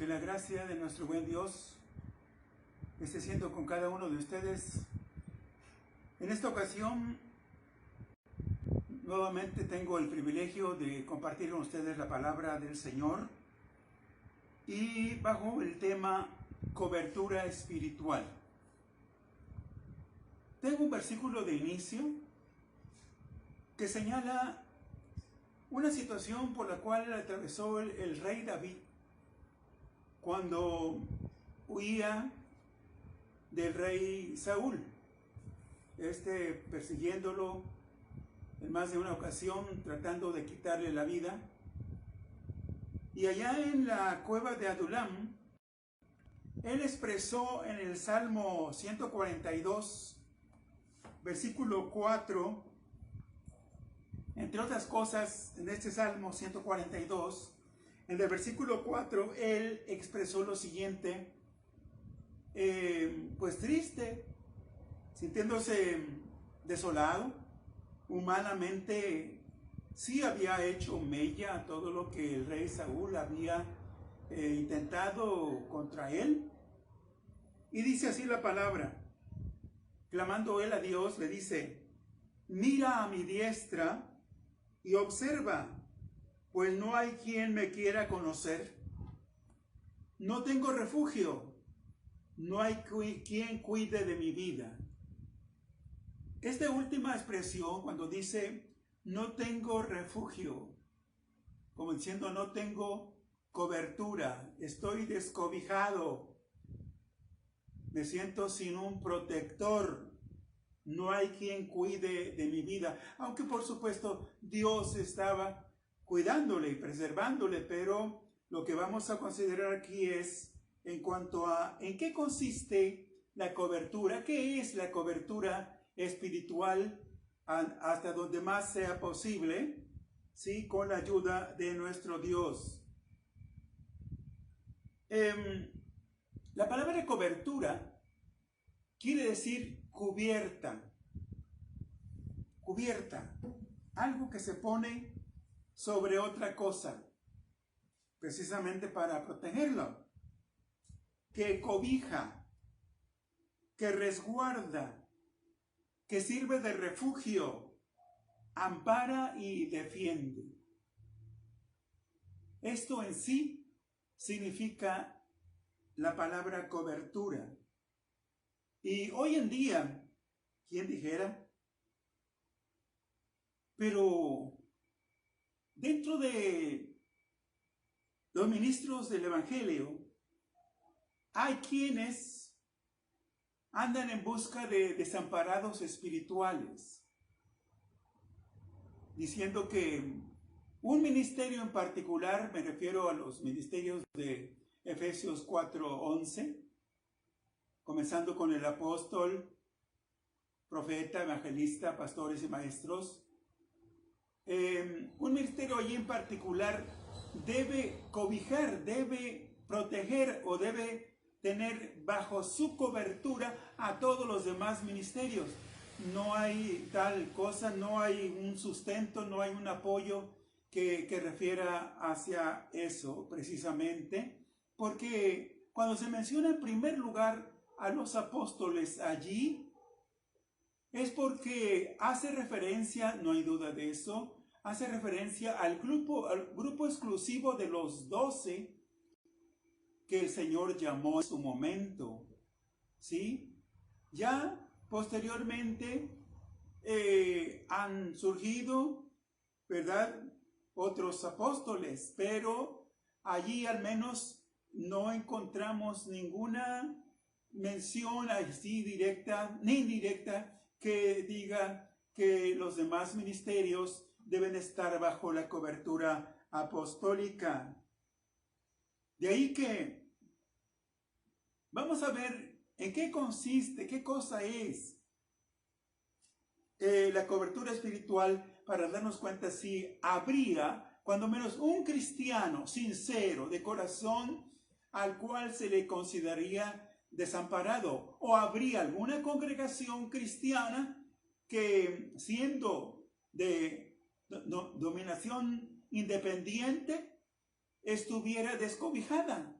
Que la gracia de nuestro buen Dios esté siendo con cada uno de ustedes. En esta ocasión, nuevamente tengo el privilegio de compartir con ustedes la palabra del Señor y bajo el tema cobertura espiritual. Tengo un versículo de inicio que señala una situación por la cual atravesó el rey David cuando huía del rey Saúl, persiguiéndolo en más de una ocasión, tratando de quitarle la vida. Y allá en la cueva de Adulam, él expresó en el Salmo 142, versículo 4, entre otras cosas, en este Salmo 142, en el versículo 4, él expresó lo siguiente, pues triste, sintiéndose desolado, humanamente sí había hecho mella a todo lo que el rey Saúl había intentado contra él. Y dice así la palabra, clamando él a Dios, le dice, mira a mi diestra y observa, pues no hay quien me quiera conocer. No tengo refugio, no hay quien cuide de mi vida. Esta última expresión, cuando dice, no tengo refugio, como diciendo, no tengo cobertura, estoy descobijado, me siento sin un protector, no hay quien cuide de mi vida. Aunque por supuesto Dios estaba cuidándole y preservándole, pero lo que vamos a considerar aquí es en cuanto a en qué consiste la cobertura, qué es la cobertura espiritual hasta donde más sea posible, ¿sí? Con la ayuda de nuestro Dios. La palabra cobertura quiere decir cubierta, algo que se pone sobre otra cosa, precisamente para protegerlo, que cobija, que resguarda, que sirve de refugio, ampara y defiende. Esto en sí significa la palabra cobertura. Y hoy en día, ¿quién dijera? Pero dentro de los ministros del Evangelio, hay quienes andan en busca de desamparados espirituales, diciendo que un ministerio en particular, me refiero a los ministerios de Efesios 4:11, comenzando con el apóstol, profeta, evangelista, pastores y maestros, un ministerio allí en particular debe cobijar, debe proteger o debe tener bajo su cobertura a todos los demás ministerios. No hay tal cosa, no hay un sustento, no hay un apoyo que refiera hacia eso precisamente, porque cuando se menciona en primer lugar a los apóstoles allí, es porque hace referencia, no hay duda de eso, hace referencia al grupo exclusivo de los 12 que el Señor llamó en su momento, ¿sí? Ya posteriormente han surgido, ¿verdad?, otros apóstoles, pero allí al menos no encontramos ninguna mención así directa ni indirecta que diga que los demás ministerios deben estar bajo la cobertura apostólica. De ahí que vamos a ver en qué consiste, qué cosa es la cobertura espiritual, para darnos cuenta si habría, cuando menos, un cristiano sincero, de corazón, al cual se le consideraría desamparado, o habría alguna congregación cristiana que, siendo de dominación independiente, estuviera descobijada,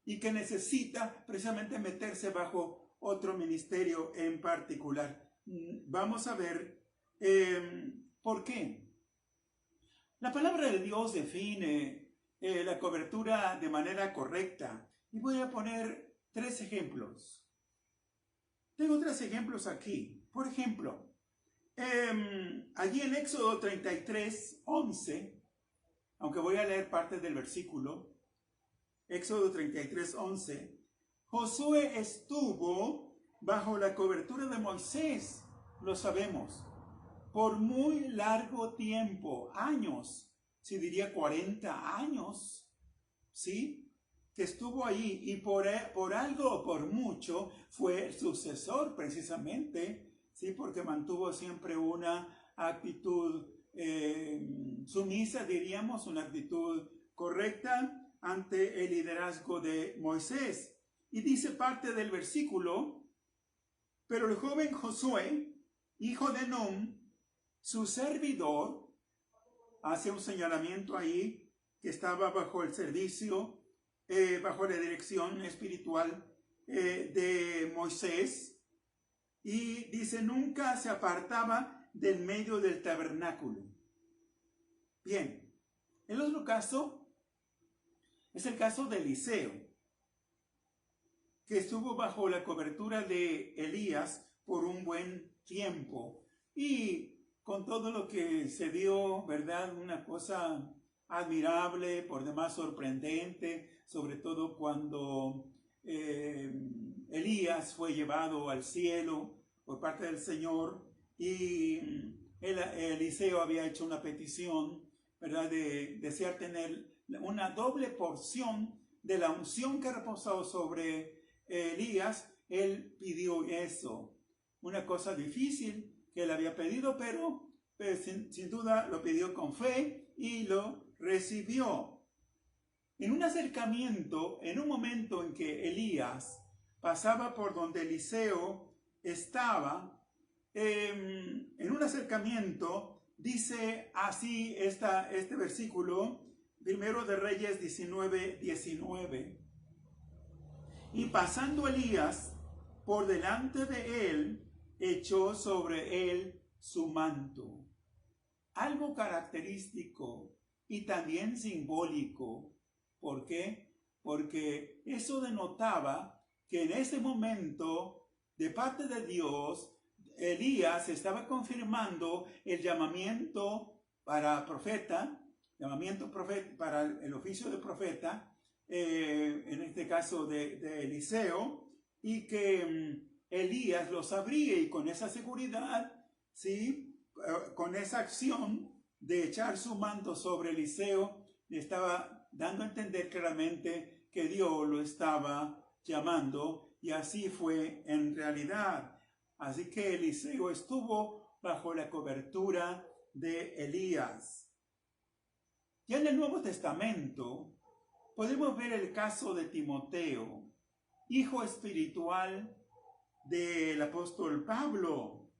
y que necesita precisamente meterse bajo otro ministerio en particular. Vamos a ver por qué. La palabra de Dios define la cobertura de manera correcta y voy a poner 3 ejemplos. Tengo 3 ejemplos aquí. Por ejemplo, allí en Éxodo 33, 11, aunque voy a leer parte del versículo, Éxodo 33, 11, Josué estuvo bajo la cobertura de Moisés, lo sabemos, por muy largo tiempo, años, si diría 40 años, ¿sí? Que estuvo allí y por algo o por mucho fue el sucesor precisamente, ¿sí? Porque mantuvo siempre una actitud sumisa, diríamos, una actitud correcta ante el liderazgo de Moisés. Y dice parte del versículo, pero el joven Josué, hijo de Nun, su servidor, hace un señalamiento ahí que estaba bajo el servicio, bajo la dirección espiritual de Moisés, y dice, nunca se apartaba del medio del tabernáculo. Bien, el otro caso es el caso de Eliseo, que estuvo bajo la cobertura de Elías por un buen tiempo, y con todo lo que se dio, ¿verdad? Una cosa admirable, por demás sorprendente, sobre todo cuando Elías fue llevado al cielo por parte del Señor y Eliseo había hecho una petición, ¿verdad? De desear tener una doble porción de la unción que reposó sobre Elías. Él pidió eso, una cosa difícil que él había pedido, pero sin duda lo pidió con fe y lo recibió. En un acercamiento, en un momento en que Elías pasaba por donde Eliseo estaba, en un acercamiento, dice así este versículo, primero de Reyes 19, 19. Y pasando Elías por delante de él, echó sobre él su manto. Algo característico y también simbólico. ¿Por qué? Porque eso denotaba que en ese momento, de parte de Dios, Elías estaba confirmando el llamamiento para profeta, para el oficio de profeta, en este caso de Eliseo, y que Elías lo sabría, y con esa seguridad, ¿sí? Con esa acción de echar su manto sobre Eliseo, le estaba dando a entender claramente que Dios lo estaba llamando, y así fue en realidad. Así que Eliseo estuvo bajo la cobertura de Elías. Ya en el Nuevo Testamento podemos ver el caso de Timoteo, hijo espiritual del apóstol Pablo.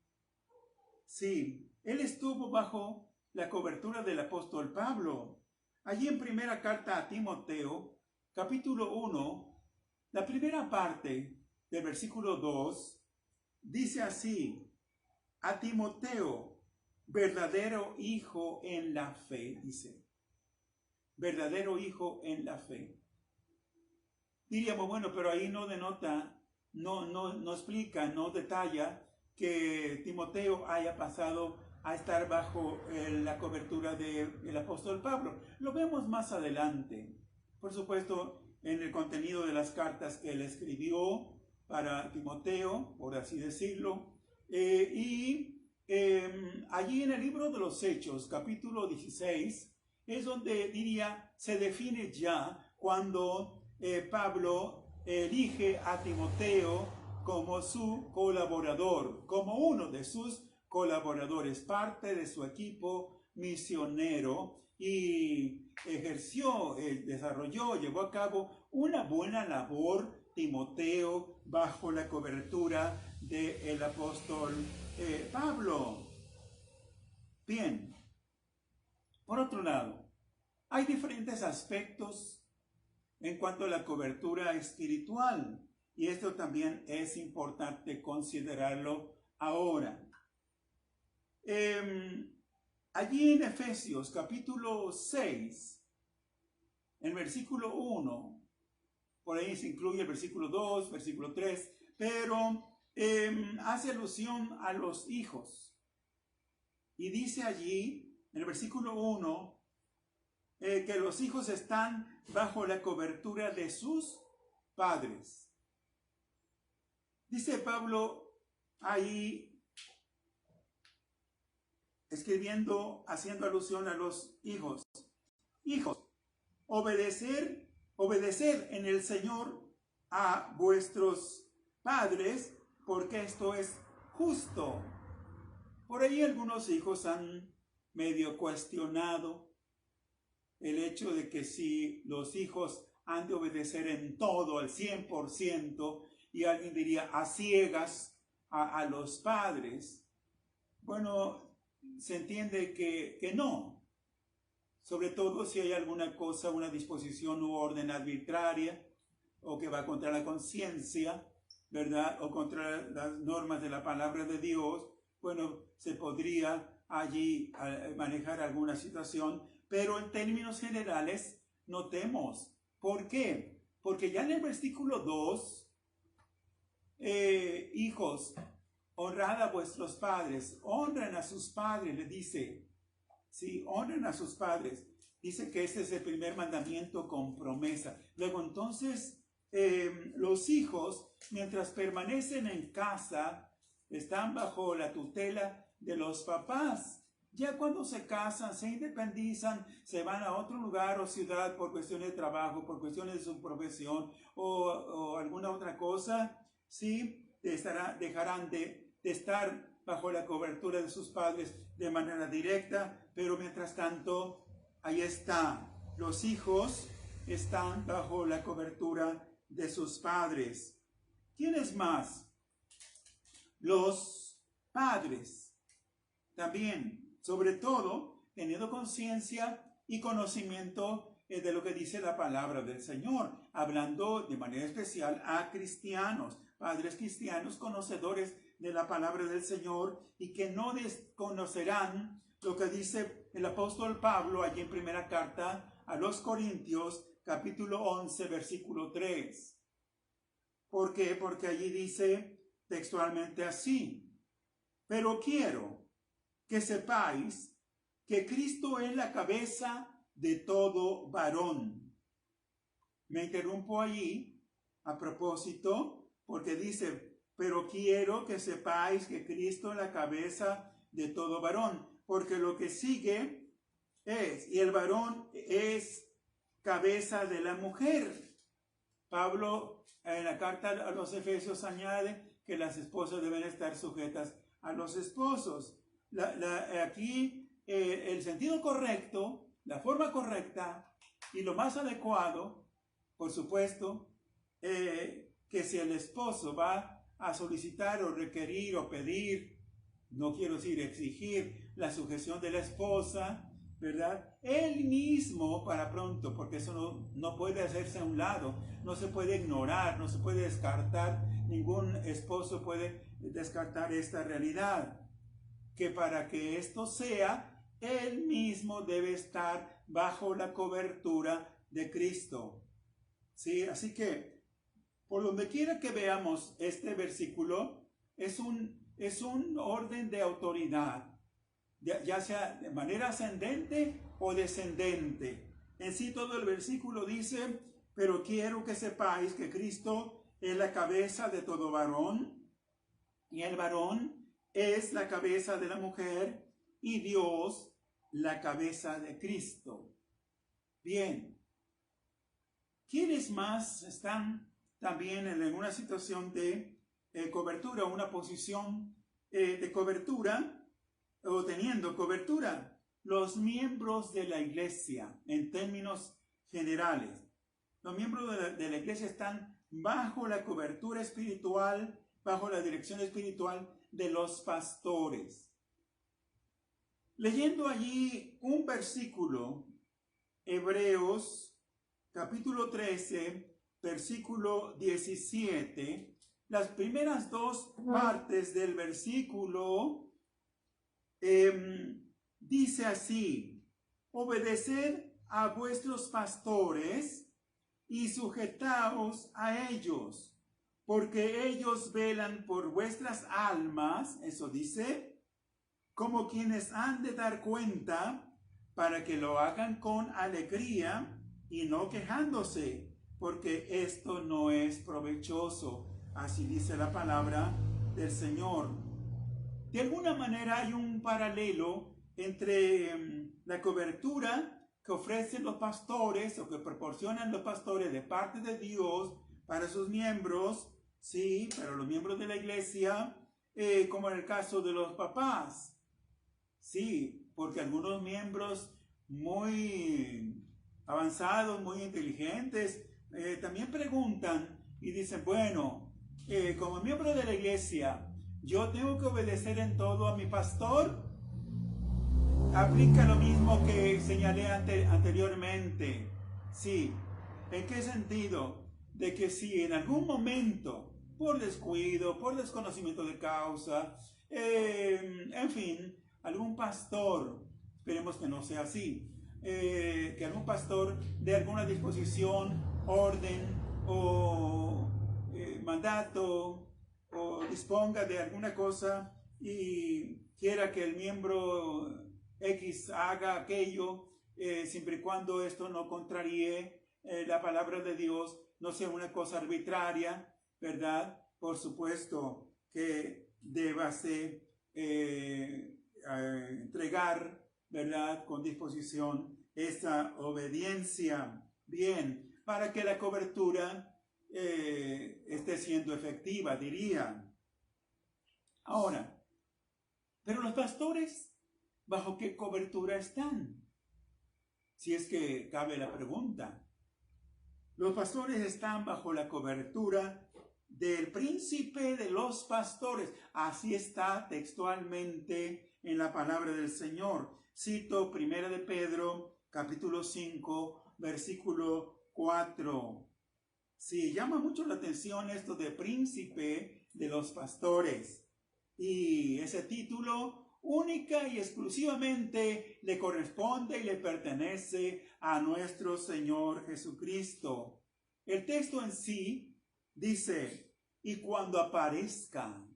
Sí, él estuvo bajo la cobertura del apóstol Pablo. Allí en primera carta a Timoteo, capítulo 1, la primera parte del versículo 2, dice así, a Timoteo, verdadero hijo en la fe, dice, verdadero hijo en la fe. Diríamos, bueno, pero ahí no denota, no explica, no detalla que Timoteo haya pasado a estar bajo la cobertura del apóstol Pablo. Lo vemos más adelante, por supuesto, en el contenido de las cartas que él escribió para Timoteo, por así decirlo, allí en el libro de los Hechos, capítulo 16, es donde diría, se define ya cuando Pablo elige a Timoteo como su colaborador, como uno de sus colaboradores, parte de su equipo misionero, y desarrolló, llevó a cabo una buena labor Timoteo bajo la cobertura del apóstol Pablo. Bien, por otro lado, hay diferentes aspectos en cuanto a la cobertura espiritual. Y esto también es importante considerarlo ahora. Allí en Efesios capítulo 6, en versículo 1, por ahí se incluye el versículo 2, versículo 3, pero hace alusión a los hijos. Y dice allí, en el versículo 1, que los hijos están bajo la cobertura de sus padres. Dice Pablo ahí, escribiendo, haciendo alusión a los hijos. Hijos, obedeced en el Señor a vuestros padres, porque esto es justo. Por ahí algunos hijos han medio cuestionado el hecho de que si los hijos han de obedecer en todo, al 100%, y alguien diría a ciegas a los padres. Bueno, se entiende que no. Sobre todo si hay alguna cosa, una disposición u orden arbitraria, o que va contra la conciencia, ¿verdad? O contra las normas de la palabra de Dios. Bueno, se podría allí manejar alguna situación, pero en términos generales notemos. ¿Por qué? Porque ya en el versículo 2, hijos, honrad a vuestros padres, honren a sus padres, le dice. Sí, honren a sus padres. Dice que este es el primer mandamiento con promesa. Luego entonces, los hijos, mientras permanecen en casa, están bajo la tutela de los papás. Ya cuando se casan, se independizan, se van a otro lugar o ciudad por cuestiones de trabajo, por cuestiones de su profesión o alguna otra cosa, ¿sí? Dejarán de estar bajo la cobertura de sus padres de manera directa, pero mientras tanto, ahí está, los hijos están bajo la cobertura de sus padres. ¿Quiénes más? Los padres también, sobre todo, teniendo conciencia y conocimiento de lo que dice la palabra del Señor, hablando de manera especial a cristianos, padres cristianos conocedores de la palabra del Señor y que no desconocerán lo que dice el apóstol Pablo allí en primera carta a los Corintios, capítulo 11, versículo 3. ¿Por qué? Porque allí dice textualmente así: pero quiero que sepáis que Cristo es la cabeza de todo varón. Me interrumpo allí a propósito porque dice, pero quiero que sepáis que Cristo es la cabeza de todo varón, porque lo que sigue es, y el varón es cabeza de la mujer. Pablo en la carta a los Efesios añade que las esposas deben estar sujetas a los esposos. Aquí el sentido correcto, la forma correcta y lo más adecuado, por supuesto, que si el esposo va a solicitar o requerir o pedir, no quiero decir exigir, la sujeción de la esposa, ¿verdad? Él mismo para pronto, porque eso no puede hacerse a un lado, no se puede ignorar, no se puede descartar, ningún esposo puede descartar esta realidad, que para que esto sea, él mismo debe estar bajo la cobertura de Cristo. ¿Sí? Así que, por donde quiera que veamos este versículo, es un orden de autoridad, ya sea de manera ascendente o descendente. En sí todo el versículo dice, pero quiero que sepáis que Cristo es la cabeza de todo varón, y el varón es la cabeza de la mujer, y Dios la cabeza de Cristo. Bien, ¿quiénes más están también en una situación de cobertura, una posición de cobertura o teniendo cobertura? Los miembros de la iglesia, en términos generales. Los miembros de la iglesia están bajo la cobertura espiritual, bajo la dirección espiritual de los pastores. Leyendo allí un versículo, Hebreos capítulo 13, versículo 17, las primeras dos partes del versículo dice así: obedeced a vuestros pastores y sujetaos a ellos, porque ellos velan por vuestras almas, eso dice, como quienes han de dar cuenta, para que lo hagan con alegría y no quejándose, porque esto no es provechoso. Así dice la palabra del Señor. De alguna manera hay un paralelo entre la cobertura que ofrecen los pastores o que proporcionan los pastores de parte de Dios para sus miembros, sí, para los miembros de la iglesia, como en el caso de los papás. Sí, porque algunos miembros muy avanzados, muy inteligentes, también preguntan y dicen, bueno, como miembro de la iglesia, ¿yo tengo que obedecer en todo a mi pastor? Aplica lo mismo que señalé anteriormente. Sí, ¿en qué sentido? De que si en algún momento, por descuido, por desconocimiento de causa, en fin, algún pastor, esperemos que no sea así, que algún pastor dé alguna disposición, orden o mandato o disponga de alguna cosa y quiera que el miembro X haga aquello, siempre y cuando esto no contraríe la palabra de Dios, no sea una cosa arbitraria, ¿verdad? Por supuesto que débase entregar, ¿verdad? Con disposición esa obediencia. Bien, para que la cobertura esté siendo efectiva, diría. Ahora, pero los pastores, ¿bajo qué cobertura están? Si es que cabe la pregunta. Los pastores están bajo la cobertura del príncipe de los pastores. Así está textualmente en la palabra del Señor. Cito 1 de Pedro, capítulo 5, versículo 4. Sí, llama mucho la atención esto de príncipe de los pastores. Y ese título única y exclusivamente le corresponde y le pertenece a nuestro Señor Jesucristo. El texto en sí dice, y cuando aparezca,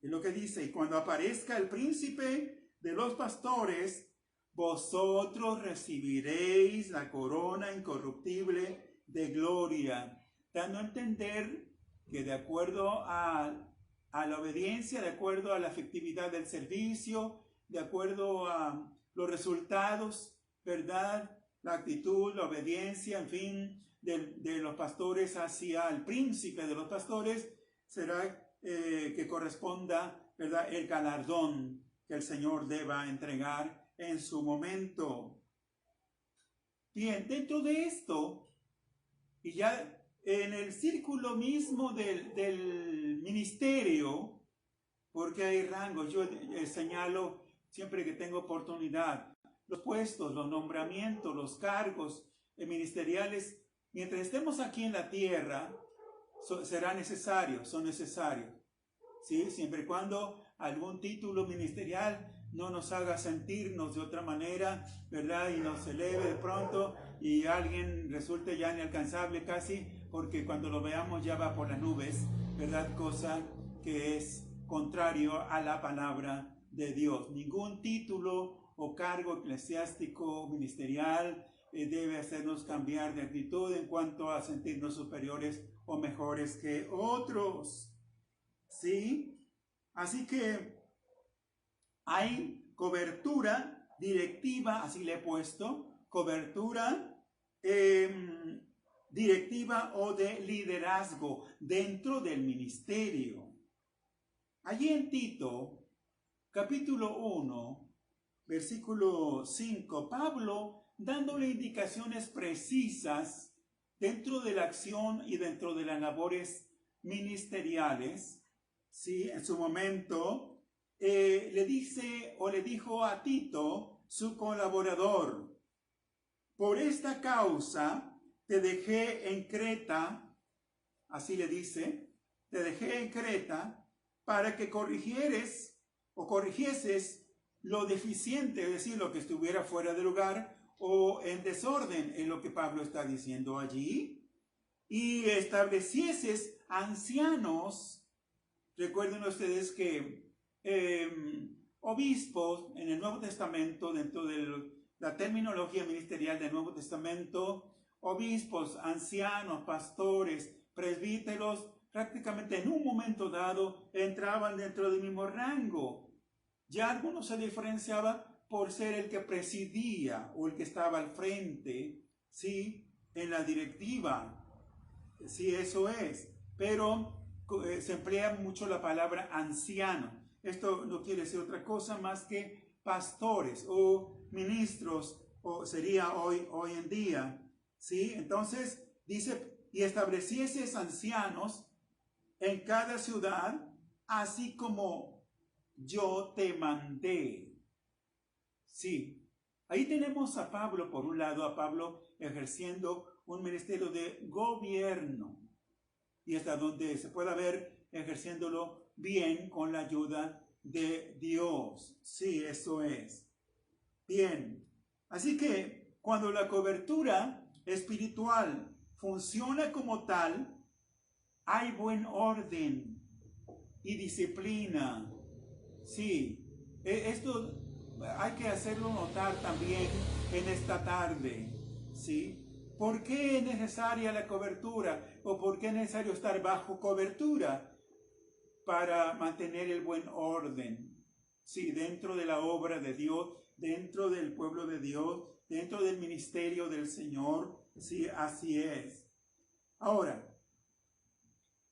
es lo que dice, y cuando aparezca el príncipe de los pastores, vosotros recibiréis la corona incorruptible de gloria, dando a entender que de acuerdo a la obediencia, de acuerdo a la efectividad del servicio, de acuerdo a los resultados, ¿verdad? La actitud, la obediencia, en fin, de los pastores hacia el príncipe de los pastores, será que corresponda, ¿verdad?, el galardón que el Señor deba entregar en su momento. Bien, dentro de esto, y ya en el círculo mismo del ministerio, porque hay rangos, yo señalo siempre que tengo oportunidad, los puestos, los nombramientos, los cargos ministeriales, mientras estemos aquí en la tierra, será necesario, son necesarios, ¿sí? Siempre y cuando algún título ministerial no nos haga sentirnos de otra manera, ¿verdad? Y nos eleve de pronto y alguien resulte ya inalcanzable casi, porque cuando lo veamos ya va por las nubes, ¿verdad? Cosa que es contrario a la palabra de Dios. Ningún título o cargo eclesiástico ministerial debe hacernos cambiar de actitud en cuanto a sentirnos superiores o mejores que otros. ¿Sí? Así que hay cobertura directiva, así le he puesto, cobertura directiva o de liderazgo dentro del ministerio. Allí en Tito, capítulo 1, versículo 5, Pablo, dándole indicaciones precisas dentro de la acción y dentro de las labores ministeriales, ¿sí? En su momento, le dice o le dijo a Tito, su colaborador, por esta causa te dejé en Creta, así le dice, te dejé en Creta para que corrigieses lo deficiente, es decir, lo que estuviera fuera de lugar o en desorden, en lo que Pablo está diciendo allí, y establecieses ancianos. Recuerden ustedes que obispos en el Nuevo Testamento, dentro de la terminología ministerial del Nuevo Testamento, obispos, ancianos, pastores, presbíteros, prácticamente en un momento dado entraban dentro del mismo rango. Ya algunos se diferenciaban por ser el que presidía o el que estaba al frente, ¿sí? En la directiva, sí, eso es. Pero se emplea mucho la palabra anciano. Esto no quiere decir otra cosa más que pastores o ministros, o sería hoy en día, ¿sí? Entonces dice, y establecieses ancianos en cada ciudad, así como yo te mandé. Sí, ahí tenemos a Pablo, por un lado, a Pablo ejerciendo un ministerio de gobierno, y hasta donde se pueda ver ejerciéndolo bien con la ayuda de Dios. Sí, eso es. Bien, así que cuando la cobertura espiritual funciona como tal, hay buen orden y disciplina. Sí, esto hay que hacerlo notar también en esta tarde. ¿Sí? ¿Por qué es necesaria la cobertura? ¿O por qué es necesario estar bajo cobertura? Para mantener el buen orden. Sí, dentro de la obra de Dios, dentro del pueblo de Dios, dentro del ministerio del Señor. Sí, así es. Ahora,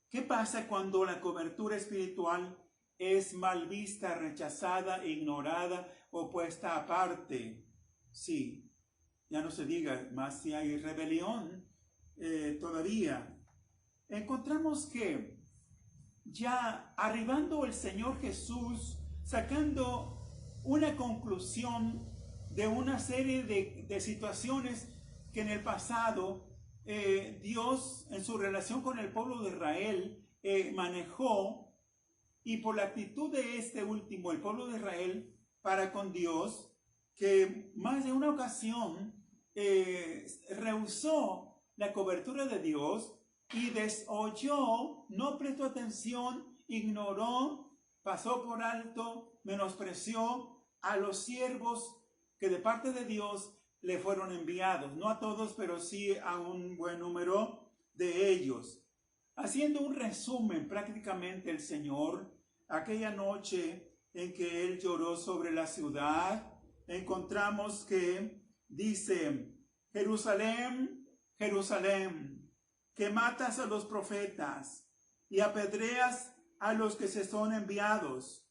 ¿qué pasa cuando la cobertura espiritual es mal vista, rechazada, ignorada o puesta aparte? Sí, ya no se diga más si hay rebelión todavía. Encontramos que ya arribando el Señor Jesús, sacando una conclusión de una serie de situaciones que en el pasado Dios en su relación con el pueblo de Israel manejó, y por la actitud de este último, el pueblo de Israel, para con Dios, que más de una ocasión rehusó la cobertura de Dios y desoyó, no prestó atención, ignoró, pasó por alto, menospreció a los siervos que de parte de Dios le fueron enviados. No a todos, pero sí a un buen número de ellos. Haciendo un resumen, prácticamente el Señor, aquella noche en que Él lloró sobre la ciudad, encontramos que dice, Jerusalén, Jerusalén, que matas a los profetas y apedreas a los que se son enviados.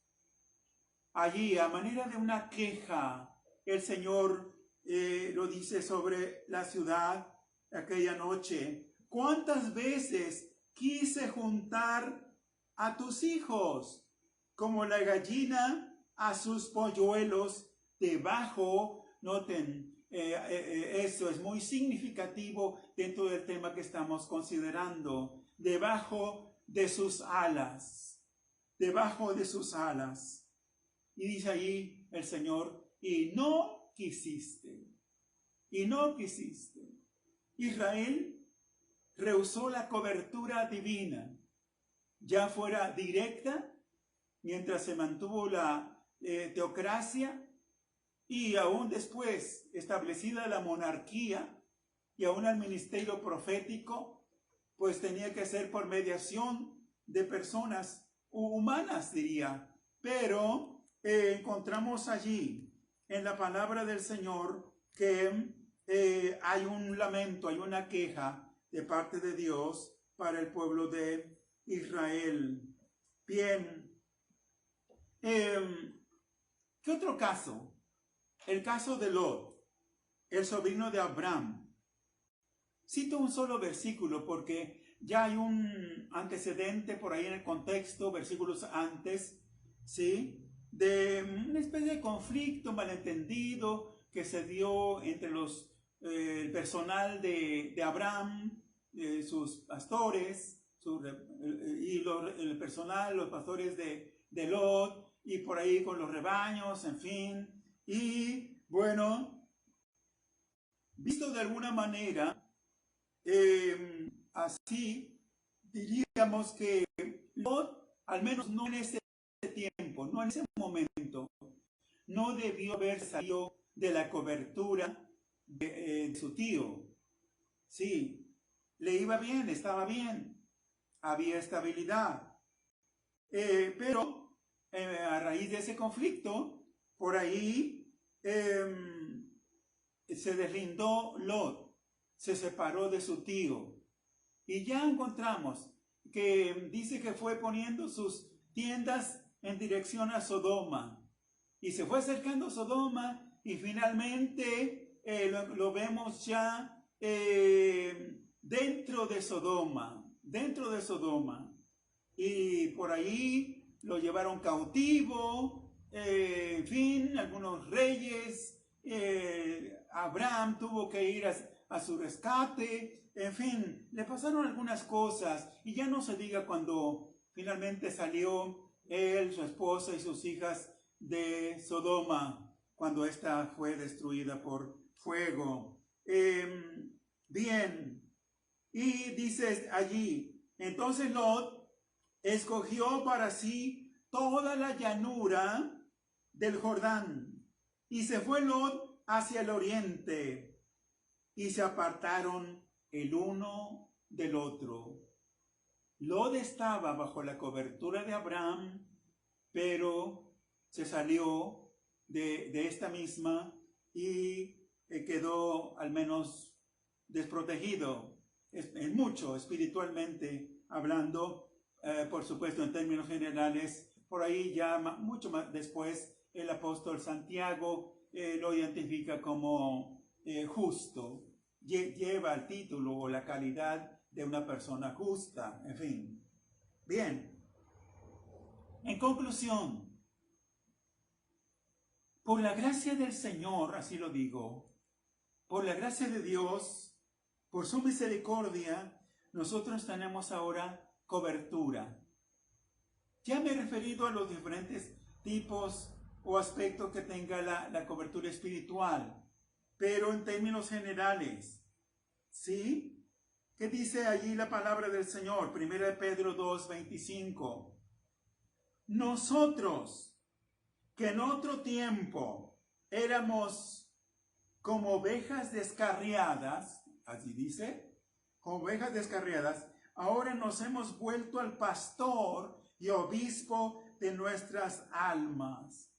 Allí, a manera de una queja, el Señor lo dice sobre la ciudad aquella noche. ¿Cuántas veces quise juntar a tus hijos como la gallina a sus polluelos debajo? Noten, eso es muy significativo dentro del tema que estamos considerando. Debajo de sus alas. Debajo de sus alas. Y dice ahí el Señor, y no quisiste. Y no quisiste. Israel rehusó la cobertura divina, ya fuera directa, mientras se mantuvo la teocracia, y aún después establecida la monarquía y aún el ministerio profético, pues tenía que ser por mediación de personas humanas, diría. Pero encontramos allí en la palabra del Señor que hay un lamento, hay una queja de parte de Dios para el pueblo de Israel. Bien, ¿qué otro caso? El caso de Lot, el sobrino de Abraham. Cito un solo versículo porque ya hay un antecedente por ahí en el contexto, versículos antes, ¿sí? De una especie de conflicto malentendido que se dio entre los el personal de Abraham, sus pastores, el personal, los pastores de Lot, y por ahí con los rebaños, en fin. Y bueno, visto de alguna manera, así diríamos que Lot, al menos no en ese tiempo, no en ese momento, no debió haber salido de la cobertura de su tío. Sí, le iba bien, estaba bien, había estabilidad. Pero a raíz de ese conflicto, por ahí se deslindó Lot, se separó de su tío. Y ya encontramos que dice que fue poniendo sus tiendas en dirección a Sodoma. Y se fue acercando a Sodoma y finalmente lo vemos ya dentro de Sodoma. Y por ahí lo llevaron cautivo, en fin, algunos reyes. Abraham tuvo que ir a su rescate. En fin, le pasaron algunas cosas. Y ya no se diga cuando finalmente salió él, su esposa y sus hijas de Sodoma, cuando ésta fue destruida por fuego. Bien, y dice allí, entonces Lot escogió para sí toda la llanura del Jordán, y se fue Lot hacia el oriente, y se apartaron el uno del otro. Lot estaba bajo la cobertura de Abraham, pero se salió de esta misma y quedó al menos desprotegido, en mucho espiritualmente hablando, por supuesto en términos generales. Por ahí ya mucho más después el apóstol Santiago lo identifica como justo, lleva el título o la calidad de una persona justa, en fin. Bien, en conclusión, por la gracia del Señor, así lo digo, por la gracia de Dios, por su misericordia, nosotros tenemos ahora cobertura. Ya me he referido a los diferentes tipos o aspectos que tenga la cobertura espiritual, pero en términos generales, ¿sí? ¿Qué dice allí la palabra del Señor? 1 Pedro 2:25. Nosotros, que en otro tiempo éramos como ovejas descarriadas, así dice, como ovejas descarriadas, ahora nos hemos vuelto al pastor y obispo de nuestras almas.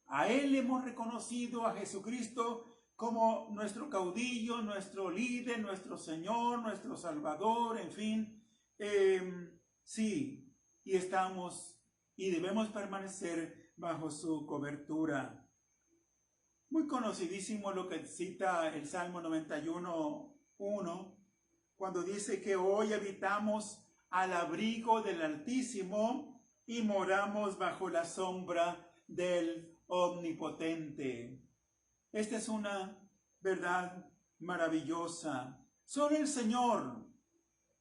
A él hemos reconocido, a Jesucristo, como nuestro caudillo, nuestro líder, nuestro Señor, nuestro Salvador, en fin. Sí, y estamos y debemos permanecer bajo su cobertura. Muy conocidísimo lo que cita el Salmo 91:1, cuando dice que hoy habitamos al abrigo del Altísimo y moramos bajo la sombra del Omnipotente. Esta es una verdad maravillosa. Solo el Señor,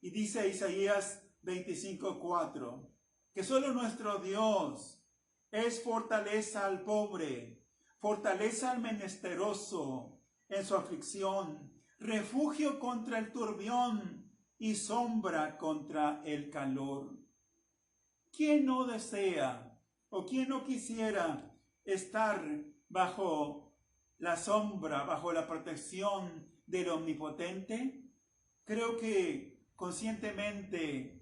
y dice Isaías 25:4, que solo nuestro Dios es fortaleza al pobre, fortaleza al menesteroso en su aflicción, refugio contra el turbión y sombra contra el calor. ¿Quién no desea o quién no quisiera estar bajo la sombra, bajo la protección del Omnipotente? Creo que conscientemente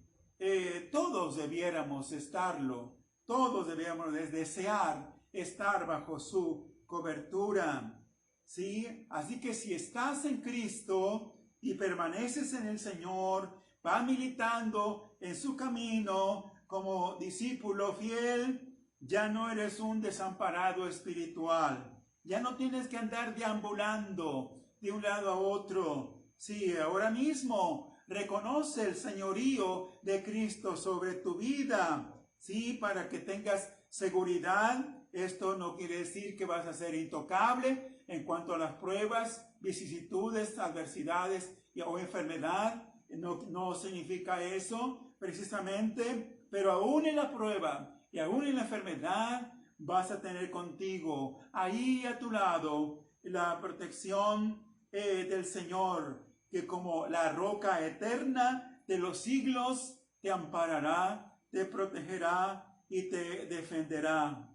todos debiéramos estarlo, todos deberíamos desear estar bajo su cobertura, ¿sí? Así que si estás en Cristo y permaneces en el Señor, va militando en su camino como discípulo fiel, ya no eres un desamparado espiritual, ya no tienes que andar deambulando de un lado a otro. Sí, ahora mismo reconoce el señorío de Cristo sobre tu vida, sí, para que tengas seguridad Esto no quiere decir que vas a ser intocable en cuanto a las pruebas, vicisitudes, adversidades o enfermedad. No significa eso precisamente, pero aún en la prueba y aún en la enfermedad vas a tener contigo, ahí a tu lado, la protección del Señor, que como la roca eterna de los siglos te amparará, te protegerá y te defenderá.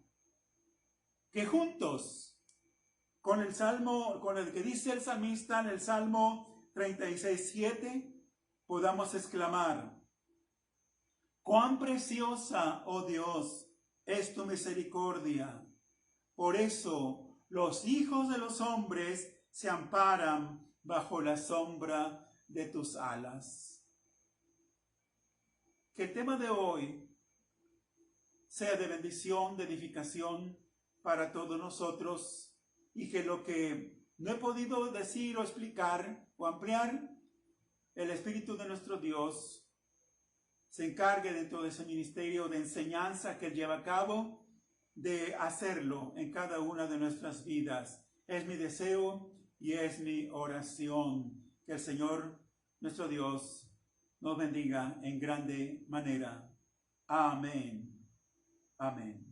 Que juntos, con el salmo, con el que dice el salmista en el Salmo 36:7, podamos exclamar: cuán preciosa, oh Dios, es tu misericordia. Por eso los hijos de los hombres se amparan bajo la sombra de tus alas. Que el tema de hoy sea de bendición, de edificación para todos nosotros, y que lo que no he podido decir o explicar o ampliar, el Espíritu de nuestro Dios se encargue de todo ese ministerio de enseñanza que Él lleva a cabo, de hacerlo en cada una de nuestras vidas. Es mi deseo y es mi oración. Que el Señor, nuestro Dios, nos bendiga en grande manera. Amén. Amén.